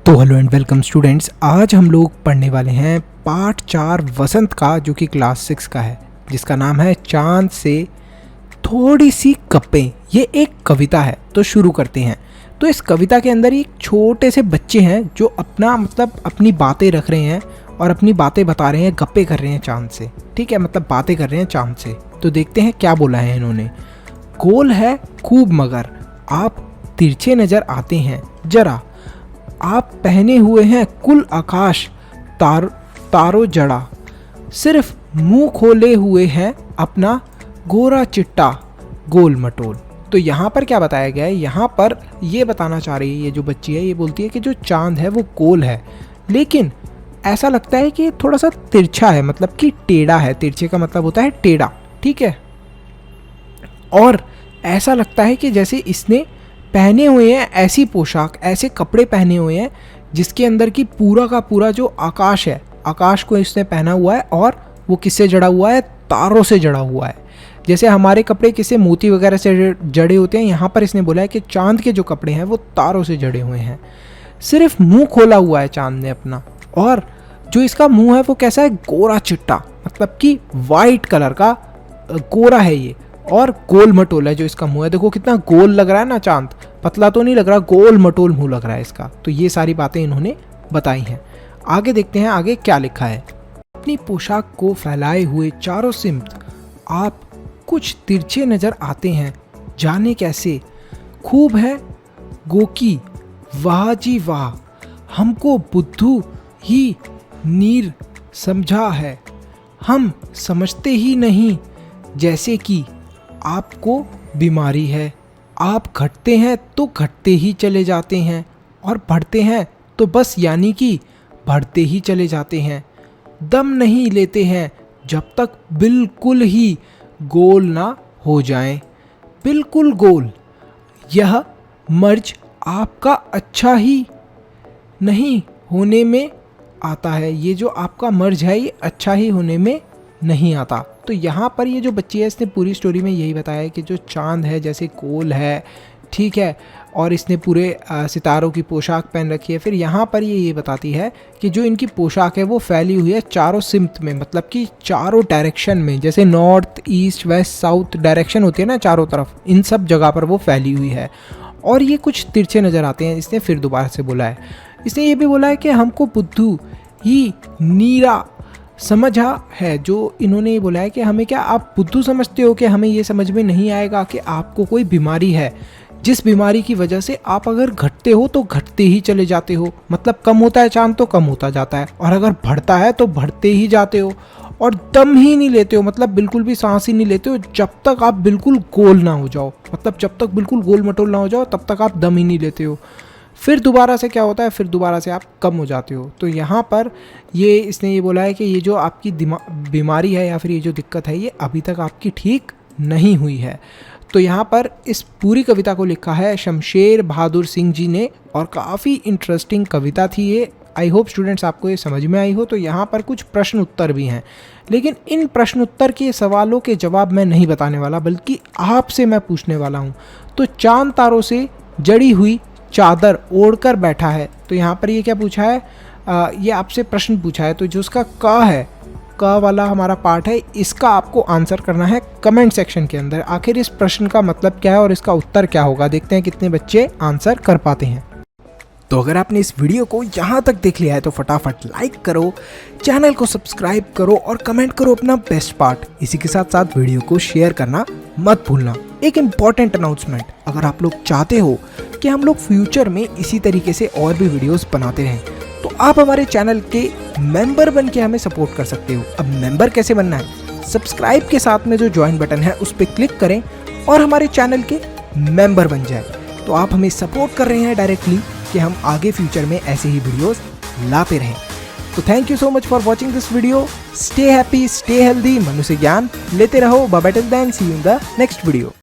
तो hello and welcome students, आज हम लोग पढ़ने वाले हैं पार्ट 4 वसंत का, जो कि क्लास 6 का है, जिसका नाम है चांद से थोड़ी सी कपें। ये एक कविता है, तो शुरू करते हैं। तो इस कविता के अंदर एक छोटे से बच्चे हैं जो अपनी बातें रख रहे हैं और अपनी बातें बता रहे हैं, गप्पे कर रहे हैं चांद से। ठीक है, मतलब बातें कर रहे हैं चांद से। तो देखते हैं क्या बोला है इन्होंने। गोल है खूब मगर आप तिरछे नज़र आते हैं जरा, आप पहने हुए हैं कुल आकाश तारो जड़ा, सिर्फ मुंह खोले हुए हैं अपना गोरा चिट्टा गोल मटोल। तो यहाँ पर क्या बताया गया है, यहाँ पर ये बताना चाह रही है ये जो बच्ची है, ये बोलती है कि जो चांद है वो गोल है, लेकिन ऐसा लगता है कि थोड़ा सा तिरछा है, मतलब कि टेढ़ा है। तिरछे का मतलब होता है टेढ़ा, ठीक है। और ऐसा लगता है कि जैसे इसने पहने हुए हैं ऐसी पोशाक, ऐसे कपड़े पहने हुए हैं जिसके अंदर की पूरा का पूरा जो आकाश है, आकाश को इसने पहना हुआ है, और वो किससे जड़ा हुआ है, तारों से जड़ा हुआ है। जैसे हमारे कपड़े किससे, मोती वगैरह से जड़े होते हैं, यहाँ पर इसने बोला है कि चांद के जो कपड़े हैं वो तारों से जड़े हुए हैं। सिर्फ मुंह खोला हुआ है चांद ने अपना, और जो इसका मुंह है वो कैसा है, गोरा चिट्टा, मतलब कि वाइट कलर का गोरा है ये, और गोल मटोल है जो इसका मुंह है। देखो कितना गोल लग रहा है ना चांद, पतला तो नहीं लग रहा, गोल मटोल मुंह लग रहा है इसका। तो ये सारी बातें इन्होंने बताई हैं। आगे देखते हैं आगे क्या लिखा है। अपनी पोशाक को फैलाए हुए चारों सिमत आप कुछ तिरछे नजर आते हैं, जाने कैसे खूब है गोकी वाह जी वाह, हमको बुद्धू ही नीर समझा है, हम समझते ही नहीं जैसे कि आपको बीमारी है। आप घटते हैं तो घटते ही चले जाते हैं, और बढ़ते हैं तो बस यानी कि बढ़ते ही चले जाते हैं। दम नहीं लेते हैं जब तक बिल्कुल ही गोल ना हो जाएं, बिल्कुल गोल। यह मर्ज आपका अच्छा ही नहीं होने में आता है, ये जो आपका मर्ज है ये अच्छा ही होने में नहीं आता। तो यहाँ पर ये जो बच्ची है इसने पूरी स्टोरी में यही बताया है कि जो चांद है जैसे गोल है, ठीक है, और इसने पूरे सितारों की पोशाक पहन रखी है। फिर यहाँ पर ये बताती है कि जो इनकी पोशाक है वो फैली हुई है चारों सिमत में, मतलब कि चारों डायरेक्शन में, जैसे north east west south direction होती है ना चारों तरफ, इन सब जगह पर वो फैली हुई है, और ये कुछ तिरछे नज़र आते हैं। इसने फिर दोबारा से बोला है, इसने ये भी बोला है कि हमको बुद्धू ही नीरा समझा है। जो इन्होंने ये बोला है कि हमें क्या आप बुद्धू समझते हो कि हमें ये समझ में नहीं आएगा कि आपको कोई बीमारी है, जिस बीमारी की वजह से आप अगर घटते हो तो घटते ही चले जाते हो, मतलब कम होता है चांद तो कम होता जाता है, और अगर बढ़ता है तो बढ़ते ही जाते हो, और दम ही नहीं लेते हो, मतलब बिल्कुल भी सांस ही नहीं लेते हो जब तक आप बिल्कुल गोल ना हो जाओ, मतलब जब तक बिल्कुल गोल मटोल ना हो जाओ तब तक आप दम ही नहीं लेते हो। फिर दोबारा से क्या होता है, फिर दोबारा से आप कम हो जाते हो। तो यहाँ पर ये इसने ये बोला है कि ये जो आपकी बीमारी है या फिर ये जो दिक्कत है ये अभी तक आपकी ठीक नहीं हुई है। तो यहाँ पर इस पूरी कविता को लिखा है शमशेर बहादुर सिंह जी ने, और काफ़ी इंटरेस्टिंग कविता थी ये। आई होप स्टूडेंट्स आपको ये समझ में आई हो। तो यहाँ पर कुछ प्रश्न उत्तर भी हैं, लेकिन इन प्रश्न उत्तर के सवालों के जवाब मैं नहीं बताने वाला, बल्कि आपसे मैं पूछने वाला हूँ। तो चांद तारों से जड़ी हुई चादर ओढ़कर बैठा है, तो यहाँ पर ये क्या पूछा है, ये आपसे प्रश्न पूछा है। तो जो उसका क है, क वाला हमारा पार्ट है, इसका आपको आंसर करना है कमेंट सेक्शन के अंदर। आखिर इस प्रश्न का मतलब क्या है और इसका उत्तर क्या होगा, देखते हैं कितने बच्चे आंसर कर पाते हैं। तो अगर आपने इस वीडियो को यहाँ तक देख लिया है तो फटाफट लाइक करो, चैनल को सब्सक्राइब करो और कमेंट करो अपना बेस्ट पार्ट। इसी के साथ साथ वीडियो को शेयर करना मत भूलना। एक इम्पॉर्टेंट अनाउंसमेंट, अगर आप लोग चाहते हो कि हम लोग फ्यूचर में इसी तरीके से और भी वीडियोस बनाते रहें, तो आप हमारे चैनल के मेंबर बन के हमें सपोर्ट कर सकते हो। अब मेंबर कैसे बनना है, सब्सक्राइब के साथ में जो ज्वाइन बटन है उस पर क्लिक करें और हमारे चैनल के मेंबर बन जाए। तो आप हमें सपोर्ट कर रहे हैं डायरेक्टली कि हम आगे फ्यूचर में ऐसे ही वीडियोस लाते रहें। तो thank you so much for watching this video. Stay happy, stay healthy, मनुष्य ज्ञान लेते रहो। Bye bye till then, see you in the next video.